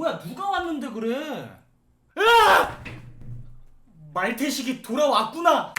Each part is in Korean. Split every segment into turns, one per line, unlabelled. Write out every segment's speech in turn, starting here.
뭐야 누가 왔는데 그래? 으아! 말태식이 돌아왔구나.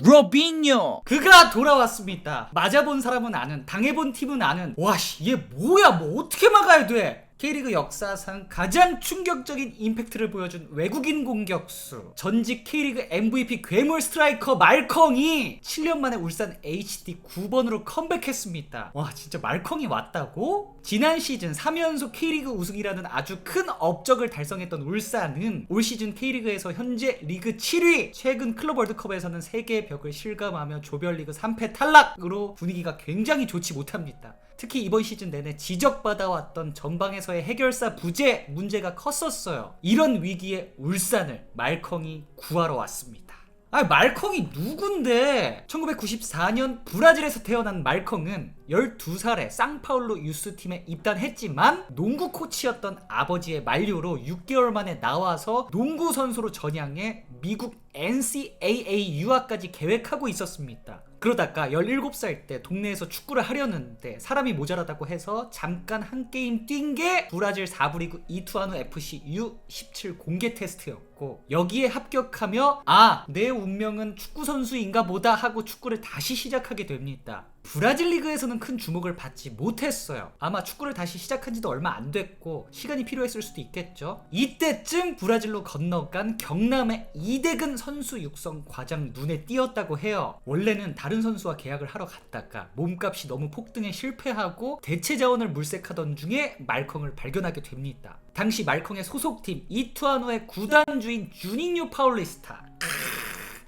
로빈요!
그가 돌아왔습니다. 맞아본 사람은 아는, 당해본 팀은 아는. 와씨 얘 뭐야, 뭐 어떻게 막아야 돼? K리그 역사상 가장 충격적인 임팩트를 보여준 외국인 공격수, 전직 K리그 MVP 괴물 스트라이커 말컹이 7년 만에 울산 HD 9번으로 컴백했습니다. 와 진짜 말컹이 왔다고? 지난 시즌 3연속 K리그 우승이라는 아주 큰 업적을 달성했던 울산은 올 시즌 K리그에서 현재 리그 7위, 최근 클럽 월드컵에서는 3개의 벽을 실감하며 조별리그 3패 탈락으로 분위기가 굉장히 좋지 못합니다. 특히 이번 시즌 내내 지적받아왔던 전방에서의 해결사 부재 문제가 컸었어요. 이런 위기에 울산을 말컹이 구하러 왔습니다. 말컹이 누군데? 1994년 브라질에서 태어난 말컹은 12살에 상파울루 유스팀에 입단했지만 농구 코치였던 아버지의 만류로 6개월 만에 나와서 농구 선수로 전향해 미국 NCAA 유학까지 계획하고 있었습니다. 그러다가 17살 때 동네에서 축구를 하려는데 사람이 모자라다고 해서 잠깐 한 게임 뛴 게 브라질 4부 리그 이투아누 FC U17 공개 테스트였고, 여기에 합격하며 내 운명은 축구 선수인가 보다 하고 축구를 다시 시작하게 됩니다. 브라질 리그에서는 큰 주목을 받지 못했어요. 아마 축구를 다시 시작한 지도 얼마 안 됐고 시간이 필요했을 수도 있겠죠. 이때쯤 브라질로 건너간 경남의 이대근 선수 육성 과장 눈에 띄었다고 해요. 원래는 다른 선수와 계약을 하러 갔다가 몸값이 너무 폭등해 실패하고 대체 자원을 물색하던 중에 말컹을 발견하게 됩니다. 당시 말컹의 소속팀 이투아노의 구단주인 주닝요 파울리스타,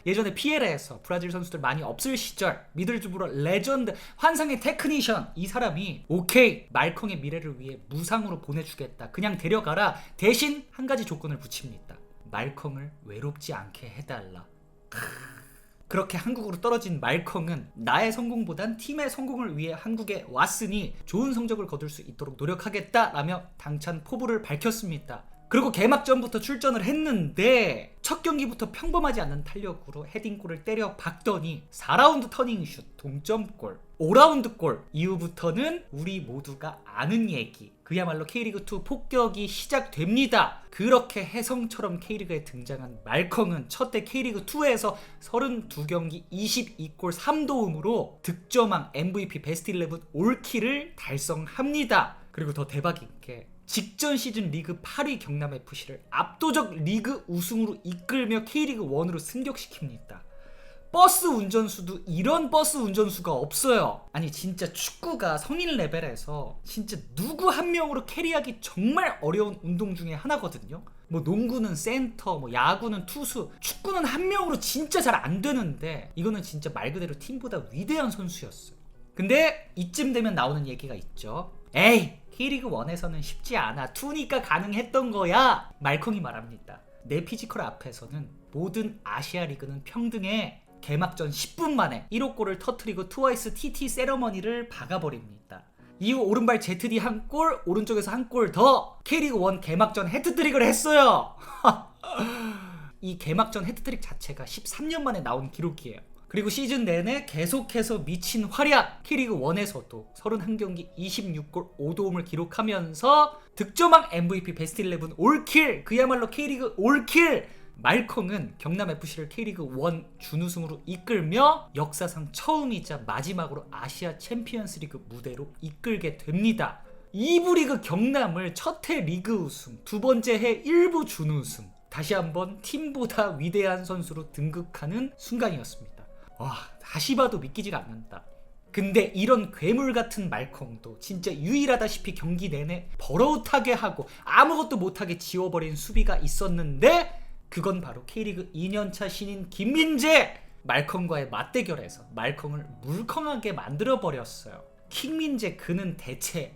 예전에 피에라에서 브라질 선수들 많이 없을 시절 미들주브러 레전드 환상의 테크니션, 이 사람이 오케이 말컹의 미래를 위해 무상으로 보내주겠다, 그냥 데려가라, 대신 한 가지 조건을 붙입니다. 말컹을 외롭지 않게 해달라. 그렇게 한국으로 떨어진 말컹은 나의 성공보단 팀의 성공을 위해 한국에 왔으니 좋은 성적을 거둘 수 있도록 노력하겠다라며 당찬 포부를 밝혔습니다. 그리고 개막전부터 출전을 했는데 첫 경기부터 평범하지 않은 탄력으로 헤딩골을 때려 박더니 4라운드 터닝슛 동점골, 5라운드 골, 이후부터는 우리 모두가 아는 얘기, 그야말로 K리그2 폭격이 시작됩니다. 그렇게 혜성처럼 K리그에 등장한 말컹은 첫대 K리그2에서 32경기 22골 3도움으로 득점왕, MVP, 베스트 11 올킬을 달성합니다. 그리고 더 대박인 게 직전 시즌 리그 8위 경남FC를 압도적 리그 우승으로 이끌며 K리그 1으로 승격시킵니다. 버스 운전수도 이런 버스 운전수가 없어요. 아니 진짜 축구가 성인 레벨에서 진짜 누구 한 명으로 캐리하기 정말 어려운 운동 중에 하나거든요. 뭐 농구는 센터, 뭐 야구는 투수, 축구는 한 명으로 진짜 잘 안 되는데 이거는 진짜 말 그대로 팀보다 위대한 선수였어요. 근데 이쯤 되면 나오는 얘기가 있죠. 에이, K리그 1에서는 쉽지 않아, 2니까 가능했던 거야. 말컹이 말합니다. 내 피지컬 앞에서는 모든 아시아 리그는 평등해. 개막전 10분 만에 1호 골을 터뜨리고 트와이스 TT 세러머니를 박아버립니다. 이후 오른발 ZD 한 골, 오른쪽에서 한 골 더, K리그 1 개막전 해트트릭을 했어요. 이 개막전 해트트릭 자체가 13년 만에 나온 기록이에요. 그리고 시즌 내내 계속해서 미친 활약, K리그 1에서도 31경기 26골 5도움을 기록하면서 득점왕, MVP, 베스트 11 올킬, 그야말로 K리그 올킬. 말컹은 경남FC를 K리그 1 준우승으로 이끌며 역사상 처음이자 마지막으로 아시아 챔피언스리그 무대로 이끌게 됩니다. 2부 리그 경남을 첫해 리그 우승, 두 번째 해 1부 준우승, 다시 한번 팀보다 위대한 선수로 등극하는 순간이었습니다. 와, 다시 봐도 믿기지가 않는다. 근데 이런 괴물 같은 말컹도 진짜 유일하다시피 경기 내내 버러웃하게 하고 아무것도 못하게 지워버린 수비가 있었는데, 그건 바로 K리그 2년차 신인 김민재! 말컹과의 맞대결에서 말컹을 물컹하게 만들어버렸어요. 킹민재, 그는 대체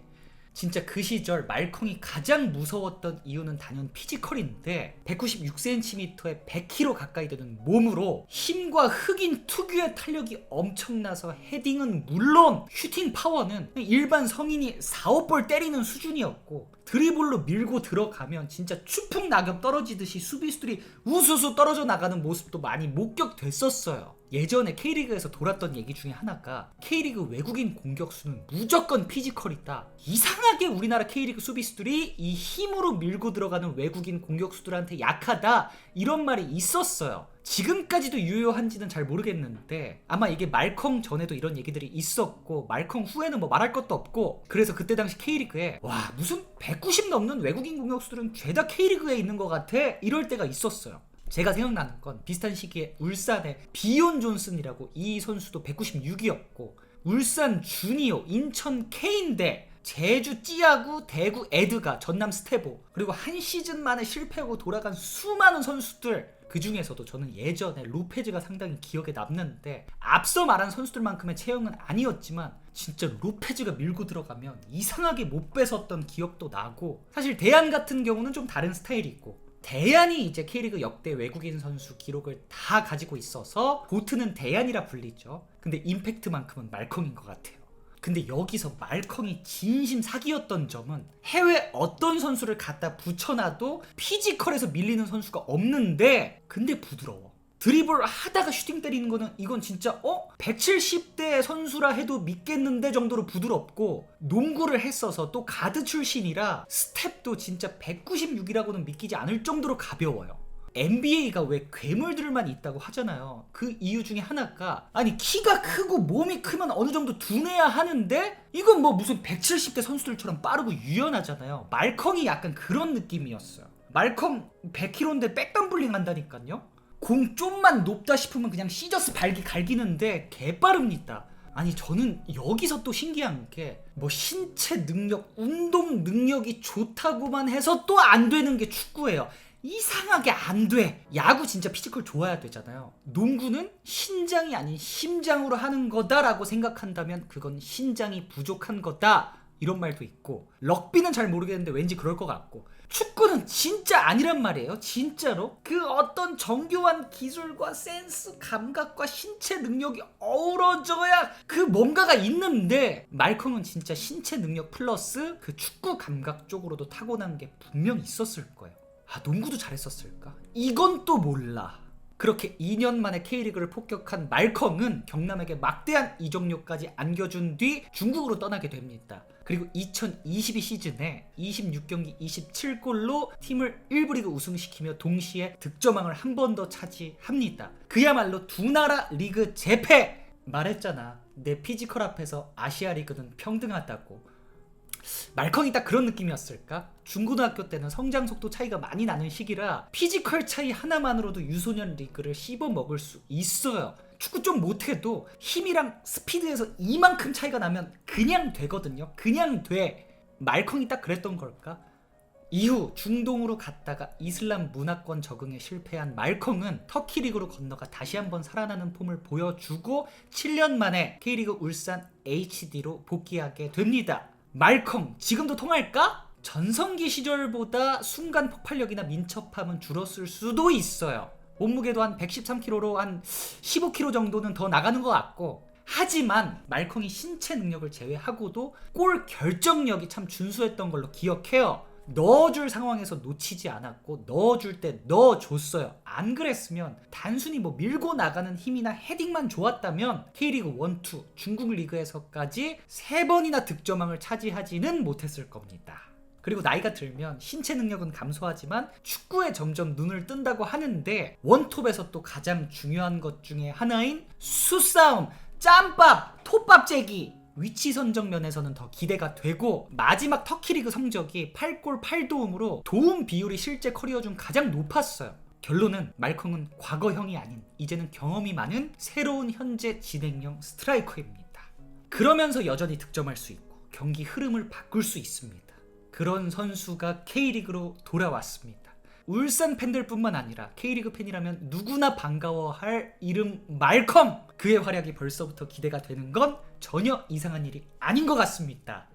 진짜 그 시절 말컹이 가장 무서웠던 이유는 단연 피지컬인데 196cm에 100kg 가까이 되는 몸으로 힘과 흑인 특유의 탄력이 엄청나서 헤딩은 물론 슈팅 파워는 일반 성인이 4, 5볼 때리는 수준이었고, 드리블로 밀고 들어가면 진짜 추풍 낙엽 떨어지듯이 수비수들이 우수수 떨어져 나가는 모습도 많이 목격됐었어요. 예전에 K리그에서 돌았던 얘기 중에 하나가 K리그 외국인 공격수는 무조건 피지컬이다. 이상하게 우리나라 K리그 수비수들이 이 힘으로 밀고 들어가는 외국인 공격수들한테 약하다, 이런 말이 있었어요. 지금까지도 유효한지는 잘 모르겠는데 아마 이게 말컹 전에도 이런 얘기들이 있었고 말컹 후에는 뭐 말할 것도 없고, 그래서 그때 당시 K리그에 와 무슨 190 넘는 외국인 공격수들은 죄다 K리그에 있는 것 같아, 이럴 때가 있었어요. 제가 생각나는 건 비슷한 시기에 울산의 비온 존슨이라고, 이 선수도 196이었고 울산 주니오, 인천 K인데 제주 찌아구, 대구 에드가, 전남 스테보, 그리고 한 시즌 만에 실패하고 돌아간 수많은 선수들, 그 중에서도 저는 예전에 로페즈가 상당히 기억에 남는데 앞서 말한 선수들만큼의 체형은 아니었지만 진짜 로페즈가 밀고 들어가면 이상하게 못 뺏었던 기억도 나고, 사실 대안 같은 경우는 좀 다른 스타일이 있고, 대안이 이제 K리그 역대 외국인 선수 기록을 다 가지고 있어서 고트는 대안이라 불리죠. 근데 임팩트만큼은 말컹인 것 같아요. 근데 여기서 말컹이 진심 사기였던 점은 해외 어떤 선수를 갖다 붙여놔도 피지컬에서 밀리는 선수가 없는데 근데 부드러워. 드리블 하다가 슈팅 때리는 거는 이건 진짜 170대 선수라 해도 믿겠는데 정도로 부드럽고, 농구를 했어서 또 가드 출신이라 스텝도 진짜 196이라고는 믿기지 않을 정도로 가벼워요. NBA가 왜 괴물들만 있다고 하잖아요. 그 이유 중에 하나가, 아니 키가 크고 몸이 크면 어느 정도 둔해야 하는데 이건 뭐 무슨 170대 선수들처럼 빠르고 유연하잖아요. 말컹이 약간 그런 느낌이었어요. 말컹 100kg인데 백덤블링 한다니까요. 공 좀만 높다 싶으면 그냥 시저스 발기 갈기는데 개빠릅니다. 아니 저는 여기서 또 신기한 게 뭐 신체 능력, 운동 능력이 좋다고만 해서 또 안 되는 게 축구예요. 이상하게 안 돼. 야구 진짜 피지컬 좋아야 되잖아요. 농구는 신장이 아닌 심장으로 하는 거다라고 생각한다면 그건 신장이 부족한 거다, 이런 말도 있고, 럭비는 잘 모르겠는데 왠지 그럴 것 같고, 축구는 진짜 아니란 말이에요. 진짜로 그 어떤 정교한 기술과 센스, 감각과 신체 능력이 어우러져야 그 뭔가가 있는데, 말컹은 진짜 신체 능력 플러스 그 축구 감각 쪽으로도 타고난 게 분명 있었을 거예요. 아, 농구도 잘했었을까? 이건 또 몰라. 그렇게 2년 만에 K리그를 폭격한 말컹은 경남에게 막대한 이적료까지 안겨준 뒤 중국으로 떠나게 됩니다. 그리고 2022 시즌에 26경기 27골로 팀을 1부 리그 우승시키며 동시에 득점왕을 한 번 더 차지합니다. 그야말로 두 나라 리그 재패! 말했잖아, 내 피지컬 앞에서 아시아 리그는 평등하다고. 말컹이 딱 그런 느낌이었을까? 중고등학교 때는 성장 속도 차이가 많이 나는 시기라 피지컬 차이 하나만으로도 유소년 리그를 씹어먹을 수 있어요. 축구 좀 못해도 힘이랑 스피드에서 이만큼 차이가 나면 그냥 되거든요. 그냥 돼. 말컹이 딱 그랬던 걸까? 이후 중동으로 갔다가 이슬람 문화권 적응에 실패한 말컹은 터키 리그로 건너가 다시 한번 살아나는 폼을 보여주고 7년 만에 K리그 울산 HD로 복귀하게 됩니다. 말컹 지금도 통할까? 전성기 시절보다 순간 폭발력이나 민첩함은 줄었을 수도 있어요. 몸무게도 한 113kg로 한 15kg 정도는 더 나가는 것 같고, 하지만 말컹이 신체 능력을 제외하고도 골 결정력이 참 준수했던 걸로 기억해요. 넣어줄 상황에서 놓치지 않았고 넣어줄 때 넣어줬어요. 안 그랬으면 단순히 뭐 밀고 나가는 힘이나 헤딩만 좋았다면 K리그 1, 2 중국 리그에서까지 3번이나 득점왕을 차지하지는 못했을 겁니다. 그리고 나이가 들면 신체 능력은 감소하지만 축구에 점점 눈을 뜬다고 하는데, 원톱에서 또 가장 중요한 것 중에 하나인 수싸움, 짬밥, 톱밥 재기, 위치 선정 면에서는 더 기대가 되고, 마지막 터키리그 성적이 8골 8도움으로 도움 비율이 실제 커리어 중 가장 높았어요. 결론은 말컹은 과거형이 아닌 이제는 경험이 많은 새로운 현재 진행형 스트라이커입니다. 그러면서 여전히 득점할 수 있고 경기 흐름을 바꿀 수 있습니다. 그런 선수가 K리그로 돌아왔습니다. 울산 팬들뿐만 아니라 K리그 팬이라면 누구나 반가워할 이름 말컹! 그의 활약이 벌써부터 기대가 되는 건 전혀 이상한 일이 아닌 것 같습니다.